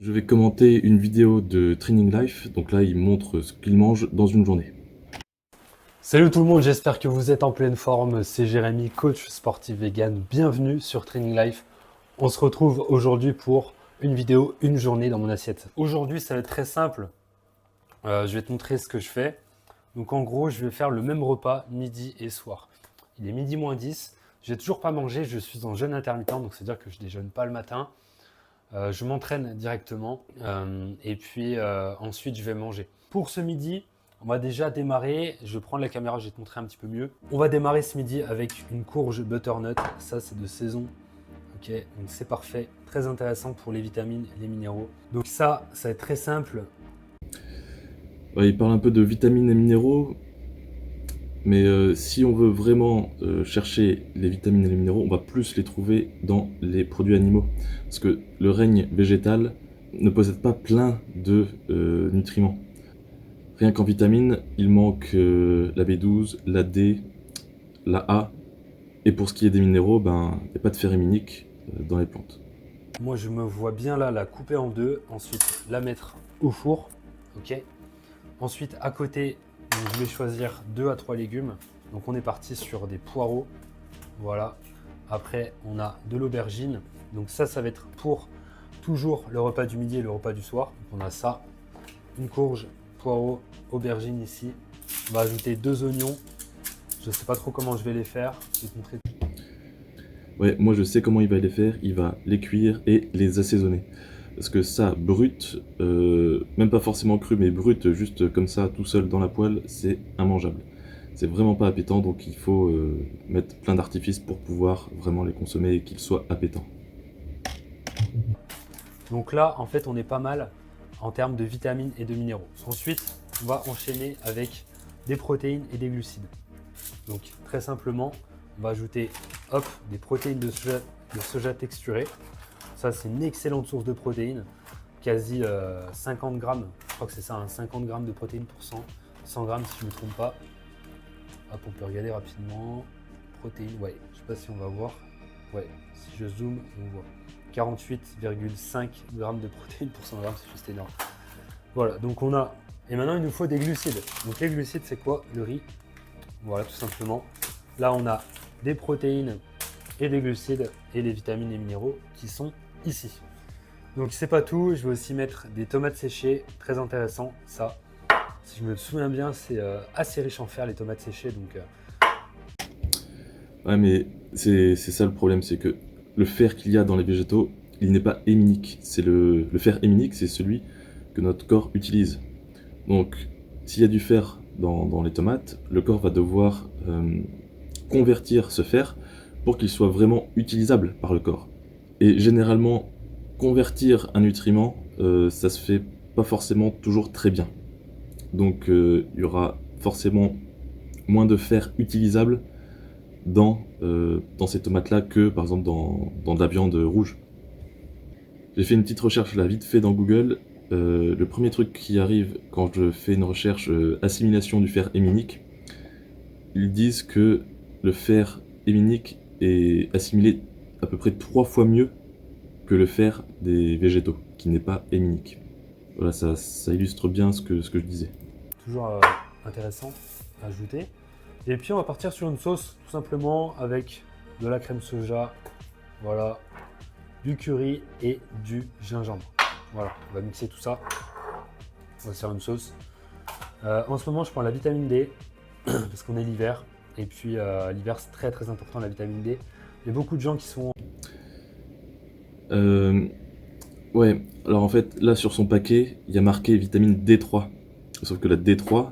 Je vais commenter une vidéo de Training Life, donc là il montre ce qu'il mange dans une journée. Salut tout le monde, j'espère que vous êtes en pleine forme. C'est Jérémy, coach sportif vegan. Bienvenue sur Training Life. On se retrouve aujourd'hui pour une vidéo, une journée dans mon assiette. Aujourd'hui, ça va être très simple. Je vais te montrer ce que je fais. Donc en gros, je vais faire le même repas midi et soir. Il est midi moins 10. Je n'ai toujours pas mangé, je suis en jeûne intermittent, donc c'est-à-dire que je déjeune pas le matin. Je m'entraîne directement et puis ensuite je vais manger. Pour ce midi, on va déjà démarrer. Je vais prendre la caméra, je vais te montrer un petit peu mieux. On va démarrer ce midi avec une courge butternut. Ça, c'est de saison. Ok, donc c'est parfait. Très intéressant pour les vitamines et les minéraux. Donc ça va être très simple. Ouais, il parle un peu de vitamines et minéraux, mais si on veut vraiment chercher les vitamines et les minéraux, on va plus les trouver dans les produits animaux. Parce que le règne végétal ne possède pas plein de nutriments. Rien qu'en vitamines, il manque la B12, la D, la A, et pour ce qui est des minéraux, ben, il n'y a pas de fer héminique dans les plantes. Moi, je me vois bien là la couper en deux. Ensuite, la mettre au four. Ok. Ensuite, à côté, donc, je vais choisir 2 à 3 légumes. Donc, on est parti sur des poireaux. Voilà. Après, on a de l'aubergine. Donc ça va être pour toujours le repas du midi et le repas du soir. Donc on a ça, une courge, poireaux, aubergine ici. On va ajouter 2 oignons. Je ne sais pas trop comment je vais les faire. Je vais te montrer. Ouais, moi je sais comment il va les faire, il va les cuire et les assaisonner. Parce que ça, brut, même pas forcément cru, mais brut, juste comme ça, tout seul dans la poêle, c'est immangeable. C'est vraiment pas appétant, donc il faut mettre plein d'artifices pour pouvoir vraiment les consommer et qu'ils soient appétants. Donc là, en fait, on est pas mal en termes de vitamines et de minéraux. Ensuite, on va enchaîner avec des protéines et des glucides. Donc très simplement, on va ajouter hop, des protéines de soja texturées. Ça, c'est une excellente source de protéines. Quasi 50 grammes, je crois que c'est ça, hein, 50 grammes de protéines pour 100 grammes si je ne me trompe pas. Hop, on peut regarder rapidement. Protéines, ouais, je sais pas si on va voir. Ouais, si je zoome, on voit 48,5 grammes de protéines pour 100 grammes, c'est juste énorme. Voilà, donc on a. Et maintenant, il nous faut des glucides. Donc les glucides, c'est quoi? Le riz. Voilà, tout simplement. Là, on a des protéines et des glucides et les vitamines et minéraux qui sont ici. Donc c'est pas tout, je vais aussi mettre des tomates séchées, très intéressant ça. Si je me souviens bien, c'est assez riche en fer les tomates séchées, donc Ouais, mais c'est ça le problème, c'est que le fer qu'il y a dans les végétaux, il n'est pas héminique. C'est le fer héminique, c'est celui que notre corps utilise. Donc, s'il y a du fer dans les tomates, le corps va devoir convertir ce fer pour qu'il soit vraiment utilisable par le corps. Et généralement, convertir un nutriment, ça se fait pas forcément toujours très bien. Donc il y aura forcément moins de fer utilisable dans ces tomates-là que par exemple dans de la viande rouge. J'ai fait une petite recherche là vite fait dans Google. Le premier truc qui arrive quand je fais une recherche assimilation du fer héminique, ils disent que le fer héminique est assimilé à peu près 3 fois mieux que le fer des végétaux, qui n'est pas héminique. Voilà, ça illustre bien ce que je disais. toujours intéressant à ajouter. Et puis on va partir sur une sauce tout simplement avec de la crème soja, voilà, du curry et du gingembre. Voilà, on va mixer tout ça. On va se faire une sauce. En ce moment, je prends la vitamine D parce qu'on est l'hiver. Et puis l'hiver, c'est très très important la vitamine D. Il y a beaucoup de gens qui sont. Ouais, alors en fait, là sur son paquet, il y a marqué vitamine D3. Sauf que la D3,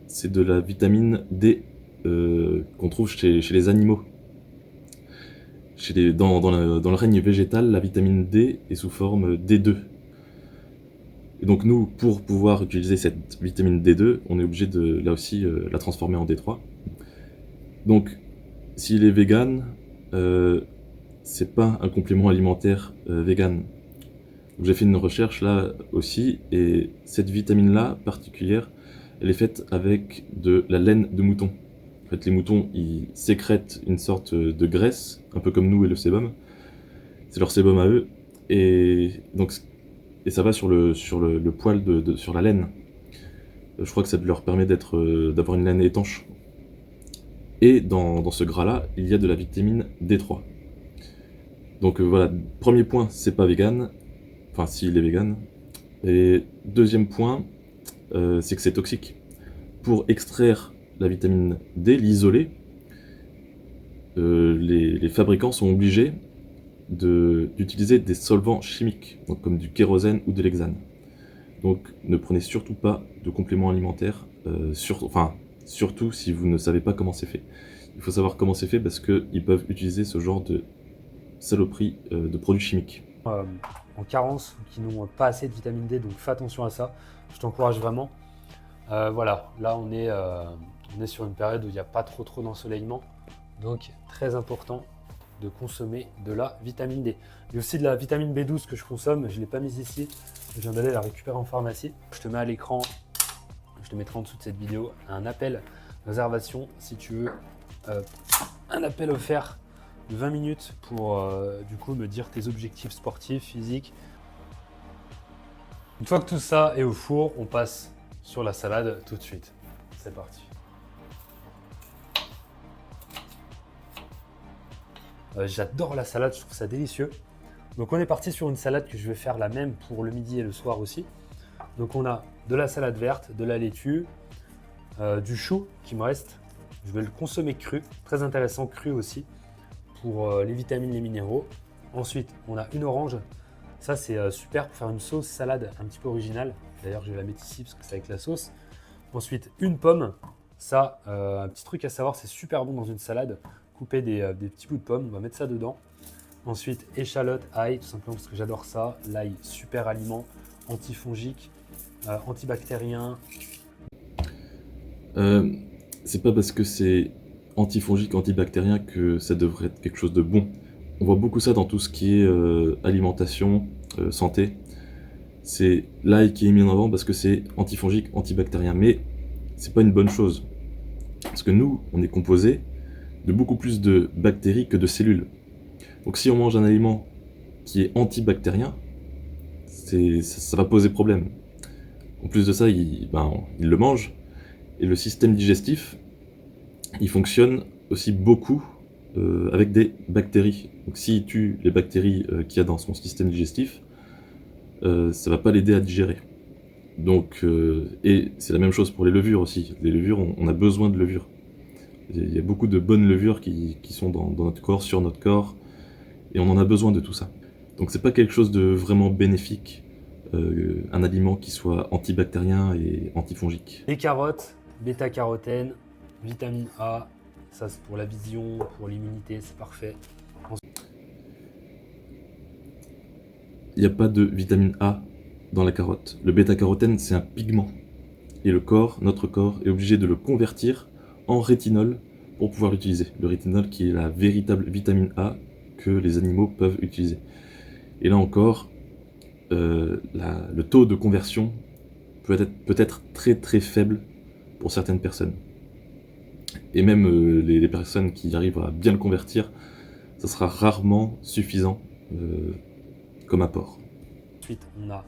c'est de la vitamine D qu'on trouve chez les animaux. Dans le règne végétal, la vitamine D est sous forme D2. Et donc nous, pour pouvoir utiliser cette vitamine D2, on est obligé de, là aussi, la transformer en D3. Donc, s'il est vegan, c'est pas un complément alimentaire vegan. J'ai fait une recherche là aussi, et cette vitamine-là particulière, elle est faite avec de la laine de mouton. En fait, les moutons, ils sécrètent une sorte de graisse, un peu comme nous et le sébum. C'est leur sébum à eux. Et donc, et ça va sur le poil sur la laine. Je crois que ça leur permet d'avoir une laine étanche. Et dans ce gras-là, il y a de la vitamine D3. Donc voilà, premier point, c'est pas vegan. Enfin, s'il est vegan. Et deuxième point, c'est que c'est toxique. Pour extraire la vitamine D, l'isoler, les fabricants sont obligés d'utiliser des solvants chimiques, donc comme du kérosène ou de l'hexane. Donc ne prenez surtout pas de compléments alimentaires, surtout si vous ne savez pas comment c'est fait. Il faut savoir comment c'est fait parce qu'ils peuvent utiliser ce genre de saloperie de produits chimiques. En carence, qui n'ont pas assez de vitamine D, donc fais attention à ça. Je t'encourage vraiment. Voilà, là on est sur une période où il n'y a pas trop d'ensoleillement, donc très important de consommer de la vitamine D. Il y a aussi de la vitamine B12 que je consomme, je ne l'ai pas mise ici, je viens d'aller la récupérer en pharmacie. Je te mets à l'écran, je te mettrai en dessous de cette vidéo un appel réservation si tu veux un appel offert de 20 minutes pour du coup me dire tes objectifs sportifs, physiques. Une fois que tout ça est au four, on passe sur la salade tout de suite. C'est parti. J'adore la salade, je trouve ça délicieux. Donc on est parti sur une salade que je vais faire la même pour le midi et le soir aussi. Donc on a de la salade verte, de la laitue, du chou qui me reste. Je vais le consommer cru, très intéressant cru aussi pour les vitamines, les minéraux. Ensuite on a une orange. Ça c'est super pour faire une sauce salade un petit peu originale. D'ailleurs je vais la mettre ici parce que c'est avec la sauce. Ensuite une pomme. Ça, un petit truc à savoir, c'est super bon dans une salade. Couper des petits bouts de pommes, on va mettre ça dedans. Ensuite, échalote, ail, tout simplement parce que j'adore ça. L'ail, super aliment, antifongique, antibactérien. C'est pas parce que c'est antifongique, antibactérien que ça devrait être quelque chose de bon. On voit beaucoup ça dans tout ce qui est alimentation, santé. C'est l'ail qui est mis en avant parce que c'est antifongique, antibactérien. Mais c'est pas une bonne chose. Parce que nous, on est composé de beaucoup plus de bactéries que de cellules. Donc si on mange un aliment qui est antibactérien, ça va poser problème. En plus de ça, il le mange, et le système digestif, il fonctionne aussi beaucoup avec des bactéries. Donc s'il tue les bactéries qu'il y a dans son système digestif, ça va pas l'aider à digérer. Donc, et c'est la même chose pour les levures aussi. Les levures, on a besoin de levures. Il y a beaucoup de bonnes levures qui sont dans notre corps, sur notre corps, et on en a besoin de tout ça. Donc c'est pas quelque chose de vraiment bénéfique, un aliment qui soit antibactérien et antifongique. Les carottes, bêta-carotène, vitamine A, ça c'est pour la vision, pour l'immunité, c'est parfait. Il n'y a pas de vitamine A dans la carotte. Le bêta-carotène, c'est un pigment. Et notre corps, est obligé de le convertir en rétinol pour pouvoir l'utiliser. Le rétinol qui est la véritable vitamine A que les animaux peuvent utiliser. Et là encore, le taux de conversion peut être très faible pour certaines personnes. Et même les personnes qui arrivent à bien le convertir, ça sera rarement suffisant comme apport. Ensuite, on a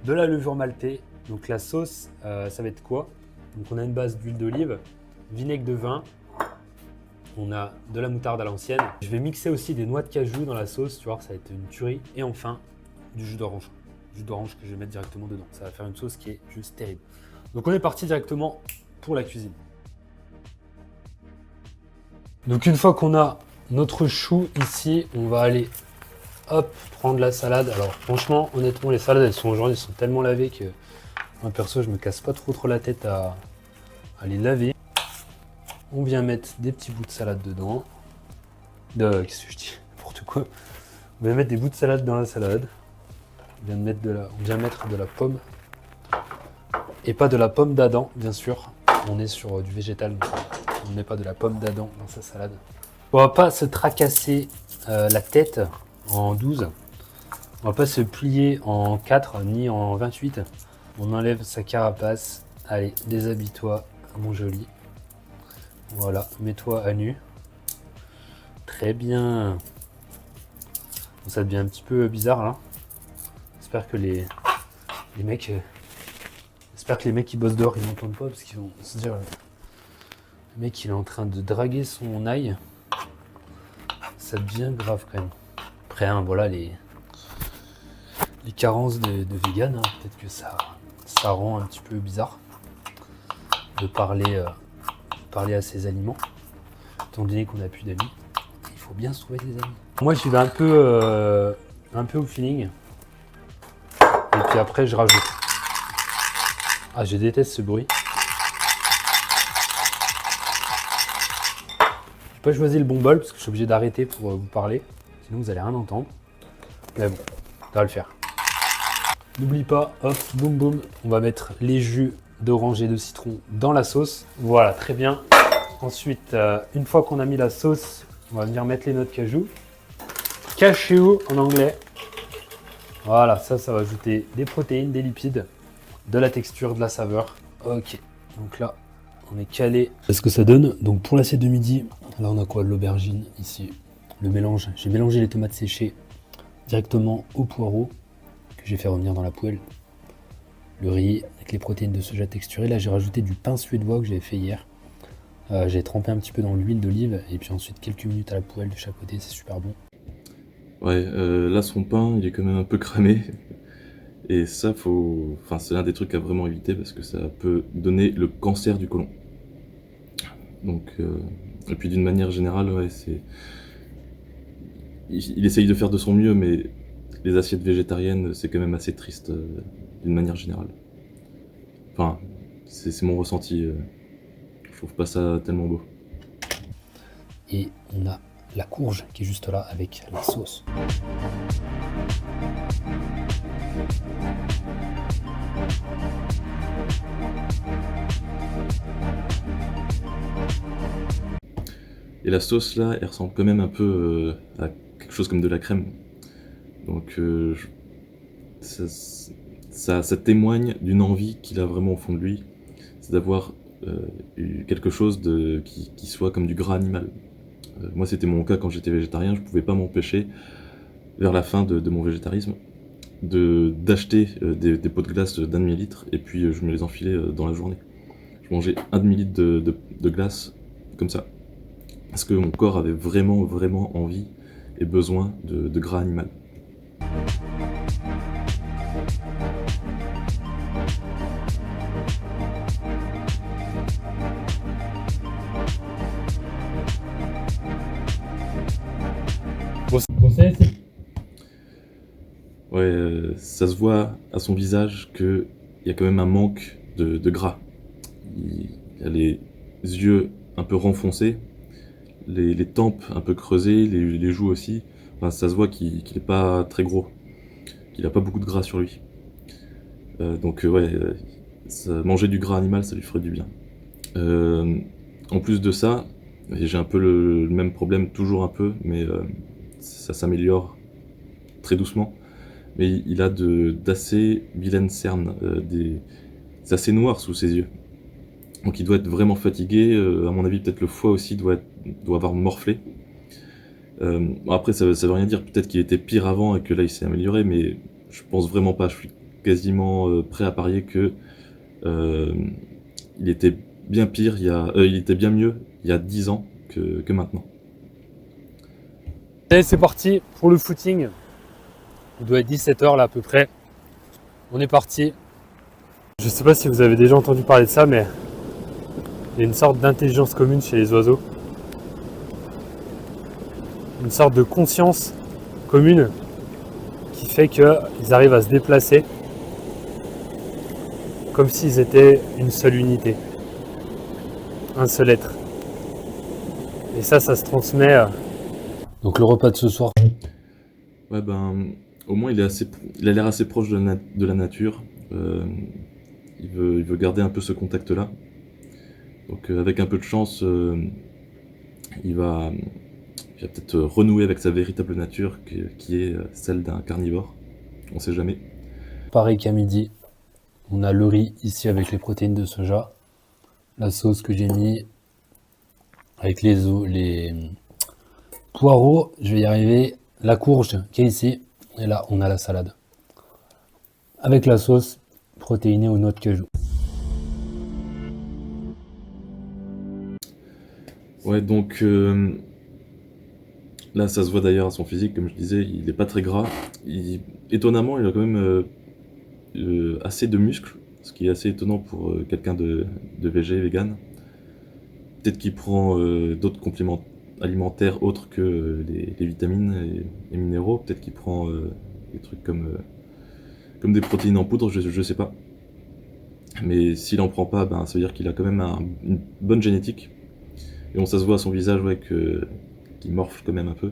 de la levure maltée. Donc la sauce, ça va être quoi? Donc on a une base d'huile d'olive, vinaigre de vin, on a de la moutarde à l'ancienne. Je vais mixer aussi des noix de cajou dans la sauce, tu vois, ça va être une tuerie. Et enfin, du jus d'orange. Jus d'orange que je vais mettre directement dedans. Ça va faire une sauce qui est juste terrible. Donc on est parti directement pour la cuisine. Donc une fois qu'on a notre chou ici, on va aller hop, prendre la salade. Alors franchement, honnêtement, les salades, elles sont tellement lavées que moi perso, je me casse pas trop la tête à les laver. On vient mettre des petits bouts de salade dedans. Qu'est-ce que je dis? N'importe quoi. On vient mettre des bouts de salade dans la salade. On vient mettre de la pomme. Et pas de la pomme d'Adam, bien sûr. On est sur du végétal, donc on ne met pas de la pomme d'Adam dans sa salade. On va pas se tracasser la tête en 12. On va pas se plier en 4 ni en 28. On enlève sa carapace. Allez, déshabille-toi, mon joli. Voilà, mets-toi à nu. Très bien. Bon, ça devient un petit peu bizarre là. J'espère que les Les mecs, j'espère que les mecs qui bossent dehors, ils m'entendent pas parce qu'ils vont se dire le mec il est en train de draguer son ail. Ça devient grave quand même. Après, hein, voilà les carences de vegan, hein, peut-être que ça rend un petit peu bizarre de parler à ses aliments, étant donné qu'on n'a plus d'amis. Il faut bien se trouver des amis. Moi, j'y vais un peu au feeling. Et puis après, je rajoute. Ah, je déteste ce bruit. J'ai pas choisi le bon bol parce que je suis obligé d'arrêter pour vous parler. Sinon, vous allez rien entendre. Mais bon, ça va le faire. N'oublie pas, hop, boum boum, on va mettre les jus d'orange et de citron dans la sauce. Voilà, très bien. Ensuite, une fois qu'on a mis la sauce, on va venir mettre les noix de cajou. Cashew en anglais. Voilà, ça va ajouter des protéines, des lipides, de la texture, de la saveur. Ok, donc là, on est calé. C'est ce que ça donne. Donc pour l'assiette de midi, là on a quoi? De l'aubergine ici. Le mélange, j'ai mélangé les tomates séchées directement au poireau que j'ai fait revenir dans la poêle. Le riz avec les protéines de soja texturées. Là, j'ai rajouté du pain suédois que j'avais fait hier. J'ai trempé un petit peu dans l'huile d'olive et puis ensuite quelques minutes à la poêle de chaque côté, c'est super bon. Ouais, là son pain, il est quand même un peu cramé. Et ça, c'est l'un des trucs à vraiment éviter parce que ça peut donner le cancer du côlon. Donc, et puis d'une manière générale, ouais, il essaye de faire de son mieux, mais les assiettes végétariennes, c'est quand même assez triste d'une manière générale. Enfin, c'est mon ressenti. Je trouve pas ça tellement beau. Et on a la courge qui est juste là avec la sauce. Et la sauce là, elle ressemble quand même un peu à quelque chose comme de la crème. Donc ça témoigne d'une envie qu'il a vraiment au fond de lui, c'est d'avoir eu quelque chose qui soit comme du gras animal. Moi c'était mon cas quand j'étais végétarien, je pouvais pas m'empêcher, vers la fin de mon végétarisme, d'acheter des pots de glace d'1 demi-litre et puis je me les enfilais dans la journée. Je mangeais 1 demi-litre de glace comme ça. Parce que mon corps avait vraiment, vraiment envie et besoin de gras animal. Ouais, ça se voit à son visage qu'il y a quand même un manque de gras. Il a les yeux un peu renfoncés, les tempes un peu creusées, les joues aussi. Enfin, ça se voit qu'il n'est pas très gros, qu'il n'a pas beaucoup de gras sur lui. Donc manger du gras animal, ça lui ferait du bien. En plus de ça, j'ai un peu le même problème, toujours un peu, mais ça s'améliore très doucement. Mais il a d'assez vilaines cernes, c'est assez noir sous ses yeux. Donc il doit être vraiment fatigué, à mon avis peut-être le foie aussi doit avoir morflé. Après ça veut rien dire, peut-être qu'il était pire avant et que là il s'est amélioré, mais je pense vraiment pas, je suis quasiment prêt à parier que il était bien pire, il était bien mieux il y a 10 ans que maintenant. Allez, c'est parti pour le footing. Il doit être 17h là à peu près. On est parti. Je sais pas si vous avez déjà entendu parler de ça, mais il y a une sorte d'intelligence commune chez les oiseaux. Une sorte de conscience commune qui fait qu'ils arrivent à se déplacer comme s'ils étaient une seule unité, un seul être. Et ça se transmet. Donc le repas de ce soir. Ouais, au moins il a l'air assez proche de la nature. Il veut garder un peu ce contact-là. Donc avec un peu de chance, il va peut-être renouer avec sa véritable nature qui est celle d'un carnivore. On sait jamais. Pareil qu'à midi, on a le riz ici avec les protéines de soja, la sauce que j'ai mis avec les poireaux, je vais y arriver, la courge qui est ici, et là on a la salade. Avec la sauce, protéinée aux noix de cajou. Ouais, donc là, ça se voit d'ailleurs à son physique, comme je disais, il n'est pas très gras. Étonnamment, il a quand même assez de muscles, ce qui est assez étonnant pour quelqu'un de végé, vegan. Peut-être qu'il prend d'autres compléments alimentaires autres que les vitamines et minéraux. Peut-être qu'il prend des trucs comme des protéines en poudre, je sais pas. Mais s'il en prend pas, ben, ça veut dire qu'il a quand même une bonne génétique. Et bon, ça se voit à son visage, ouais, qu'il morfle quand même un peu.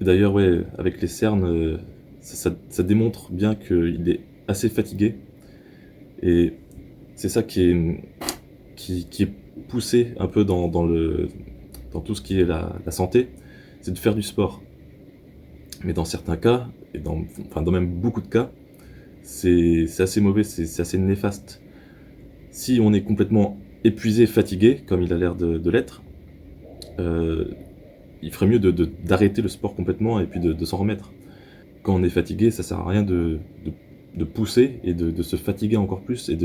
D'ailleurs, ouais, avec les cernes, ça démontre bien qu'il est assez fatigué. Et c'est ça qui est poussé un peu dans tout ce qui est la santé, c'est de faire du sport. Mais dans certains cas, et dans même beaucoup de cas, c'est assez mauvais, c'est assez néfaste. Si on est complètement épuisé, fatigué, comme il a l'air de l'être, il ferait mieux d'arrêter le sport complètement et puis de s'en remettre. Quand on est fatigué, ça sert à rien de pousser et de se fatiguer encore plus et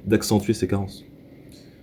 d'accentuer ses carences.